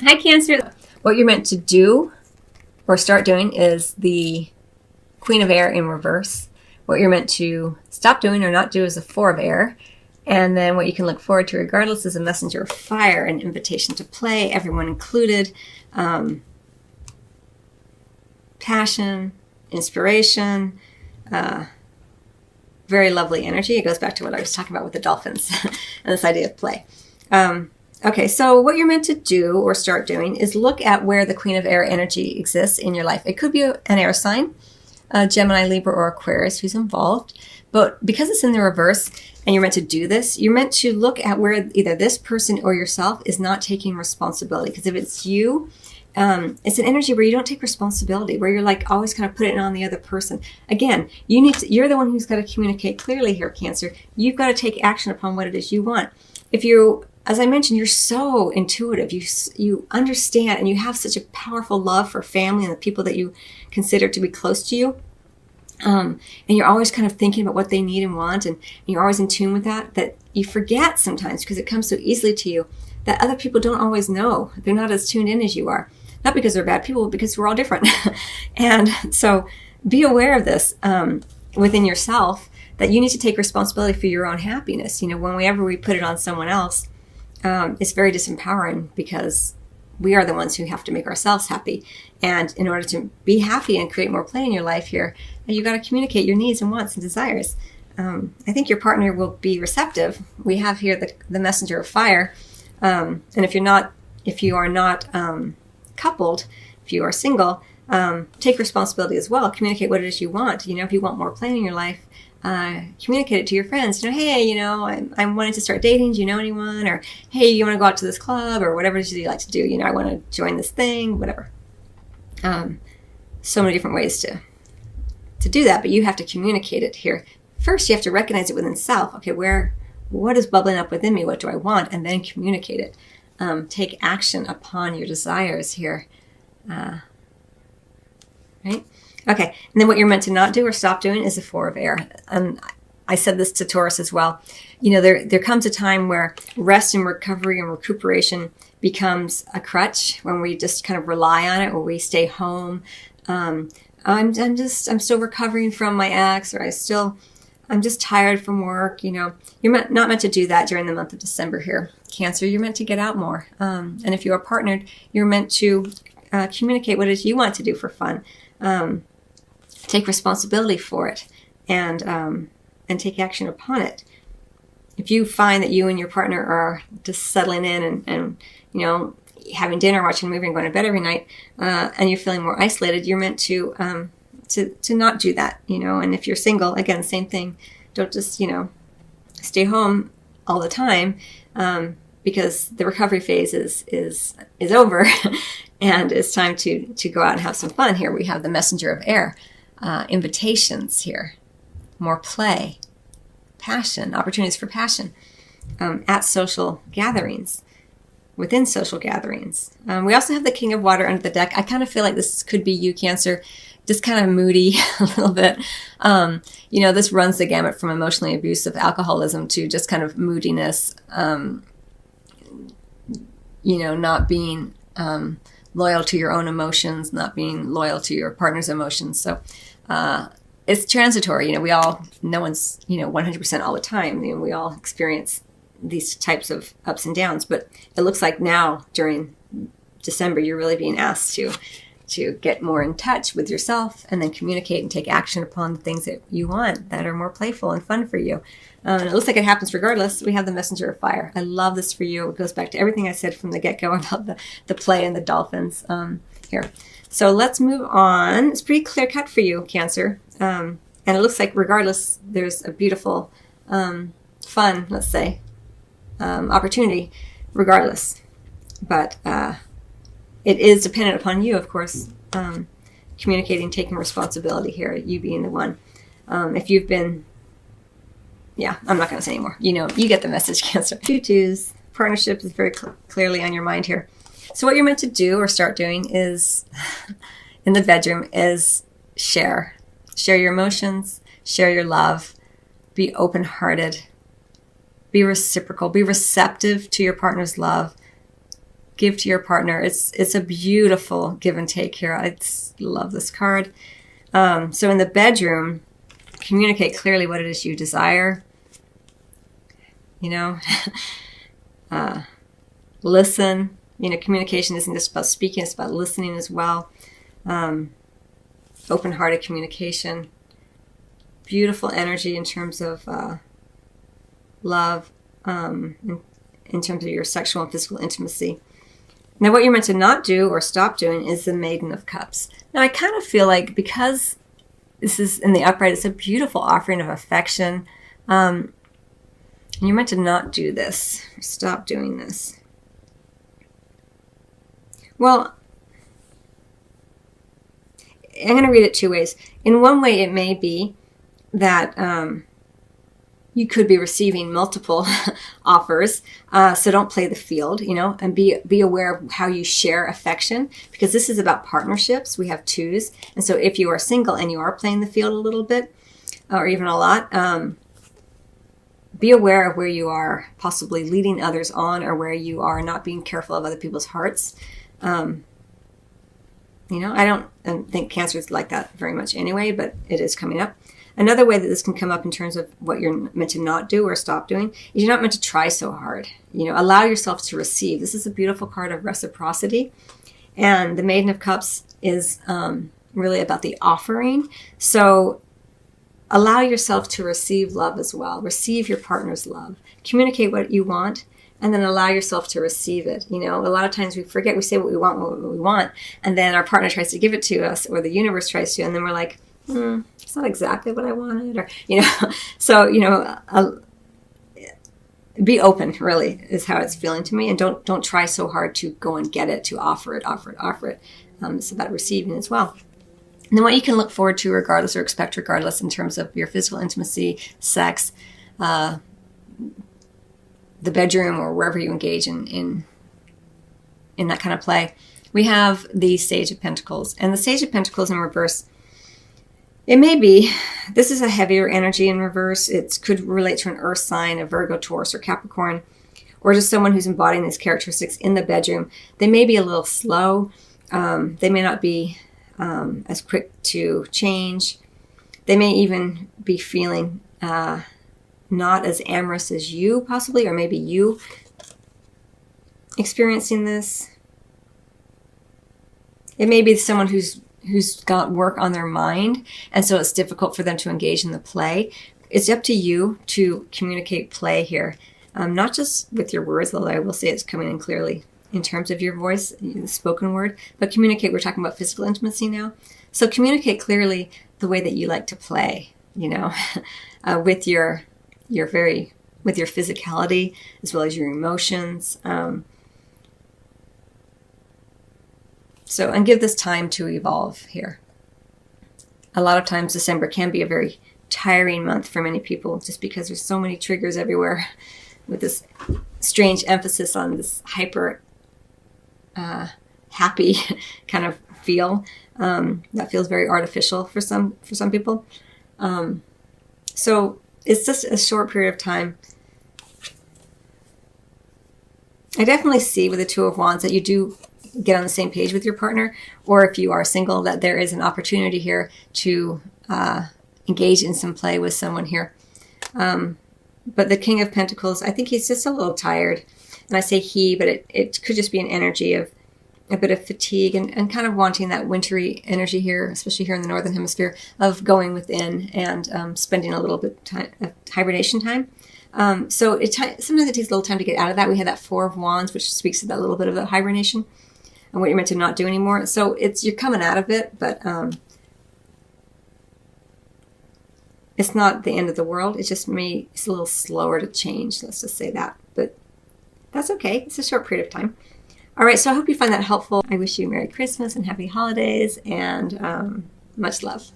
Hi, Cancer. What you're meant to do or start doing is the Queen of Air in reverse. What you're meant to stop doing or not do is the Four of Air. And then what you can look forward to regardless is a Messenger of Fire, an invitation to play, everyone included, passion, inspiration, very lovely energy. It goes back to what I was talking about with the dolphins and this idea of play. Okay, so what you're meant to do or start doing is look at where the Queen of Air energy exists in your life. It could be an air sign, Gemini, Libra, or Aquarius who's involved. But because it's in the reverse and you're meant to do this, you're meant to look at where either this person or yourself is not taking responsibility. Because if it's you, it's an energy where you don't take responsibility, where you're like always kind of put it on the other person. Again, you're the one who's got to communicate clearly here, Cancer. You've got to take action upon what it is you want. If you, as I mentioned, you're so intuitive. You understand, and you have such a powerful love for family and the people that you consider to be close to you. And you're always kind of thinking about what they need and want, and you're always in tune with that you forget sometimes because it comes so easily to you that other people don't always know. They're not as tuned in as you are. Not because they're bad people, because we're all different. And so be aware of this within yourself, that you need to take responsibility for your own happiness. Whenever we put it on someone else, it's very disempowering because we are the ones who have to make ourselves happy. And in order to be happy and create more play in your life here, you got to communicate your needs and wants and desires. I think your partner will be receptive. We have here the Messenger of Fire. And if you are not coupled, if you are single, take responsibility as well. Communicate what it is you want. If you want more play in your life, communicate it to your friends. Hey, I'm wanting to start dating. Do you know anyone? Or, hey, you want to go out to this club or whatever it is you like to do. I want to join this thing, whatever. So many different ways to do that, but you have to communicate it here. First, you have to recognize it within self. Okay, what is bubbling up within me? What do I want? And then communicate it. Take action upon your desires here. Right? Okay, and then what you're meant to not do or stop doing is the Four of Air. I said this to Taurus as well. There comes a time where rest and recovery and recuperation becomes a crutch, when we just kind of rely on it, or we stay home. I'm still recovering from my ex, or I'm just tired from work. You're not meant to do that during the month of December here. Cancer, you're meant to get out more. And if you are partnered, you're meant to communicate what it is you want to do for fun. Take responsibility for it, and take action upon it. If you find that you and your partner are just settling in and having dinner, watching a movie, and going to bed every night, and you're feeling more isolated, you're meant to not do that. And if you're single, again, same thing. Don't just stay home all the time, because the recovery phase is over, and it's time to go out and have some fun. Here we have the Messenger of Air, invitations here, more play, passion, opportunities for passion, at social gatherings, within social gatherings. We also have the King of Water under the deck. I kind of feel like this could be you, Cancer, just kind of moody a little bit. This runs the gamut from emotionally abusive alcoholism to just kind of moodiness, not being loyal to your own emotions, not being loyal to your partner's emotions. So it's transitory. No one's 100% all the time. We all experience these types of ups and downs, but it looks like now during December you're really being asked to get more in touch with yourself, and then communicate and take action upon the things that you want that are more playful and fun for you. And it looks like it happens regardless. We have the Messenger of Fire. I love this for you. It goes back to everything I said from the get-go about the play and the dolphins here. So let's move on. It's pretty clear-cut for you, Cancer. And it looks like regardless, there's a beautiful, fun, let's say, opportunity regardless. But it is dependent upon you, of course, communicating, taking responsibility here, you being the one. If you've been, I'm not going to say anymore. You get the message, Cancer. Tutus, partnership is very clearly on your mind here. So what you're meant to do or start doing is, in the bedroom, is share. Share your emotions, share your love, be open-hearted, be reciprocal, be receptive to your partner's love, give to your partner. It's a beautiful give and take here. I love this card. So in the bedroom, communicate clearly what it is you desire. You know, listen. You know, communication isn't just about speaking, it's about listening as well. Open-hearted communication. Beautiful energy in terms of love, in terms of your sexual and physical intimacy. Now, what you're meant to not do or stop doing is the Maiden of Cups. Now, I kind of feel like because this is in the upright, it's a beautiful offering of affection. You're meant to not do this, or stop doing this. Well, I'm going to read it two ways. In one way, it may be that you could be receiving multiple offers, so don't play the field, you know, and be aware of how you share affection, because this is about partnerships. We have twos, and so if you are single and you are playing the field a little bit, or even a lot, be aware of where you are possibly leading others on, or where you are not being careful of other people's hearts. You know, I don't think Cancer is like that very much anyway, but it is coming up. Another way that this can come up in terms of what you're meant to not do or stop doing is you're not meant to try so hard. You know, allow yourself to receive. This is a beautiful card of reciprocity. And the Maiden of Cups is really about the offering. So allow yourself to receive love as well. Receive your partner's love. Communicate what you want, and then allow yourself to receive it. You know, a lot of times we forget, we say what we want, and then our partner tries to give it to us, or the universe tries to, and then we're like, it's not exactly what I wanted, or, you know. So, you know, be open, really, is how it's feeling to me, and don't try so hard to go and get it, to offer it. It's about receiving as well. And then what you can look forward to regardless, or expect regardless, in terms of your physical intimacy, sex, the bedroom, or wherever you engage in that kind of play. We have the Sage of Pentacles. And the Sage of Pentacles in reverse, it may be, this is a heavier energy in reverse. It could relate to an earth sign, a Virgo, Taurus, or Capricorn, or just someone who's embodying these characteristics in the bedroom. They may be a little slow. They may not be as quick to change. They may even be feeling not as amorous as you, possibly, or maybe you experiencing this. It may be someone who's got work on their mind, and so it's difficult for them to engage in the play. It's up to you to communicate play here, not just with your words, although I will say it's coming in clearly in terms of your voice, the spoken word, but communicate. We're talking about physical intimacy now. So communicate clearly the way that you like to play, you know, with your physicality as well as your emotions. And give this time to evolve here. A lot of times December can be a very tiring month for many people, just because there's so many triggers everywhere, with this strange emphasis on this hyper happy kind of feel that feels very artificial for some people. So it's just a short period of time. I definitely see with the Two of Wands that you do get on the same page with your partner, or if you are single, that there is an opportunity here to engage in some play with someone here. But the King of Pentacles, I think he's just a little tired. And I say he, but it could just be an energy of a bit of fatigue and kind of wanting that wintry energy here, especially here in the Northern Hemisphere, of going within and spending a little bit of hibernation time. So sometimes it takes a little time to get out of that. We had that Four of Wands, which speaks to that little bit of a hibernation and what you're meant to not do anymore. So you're coming out of it, but it's not the end of the world. It's just it's a little slower to change. Let's just say that. But that's okay. It's a short period of time. All right, so I hope you find that helpful. I wish you Merry Christmas and Happy Holidays, and much love.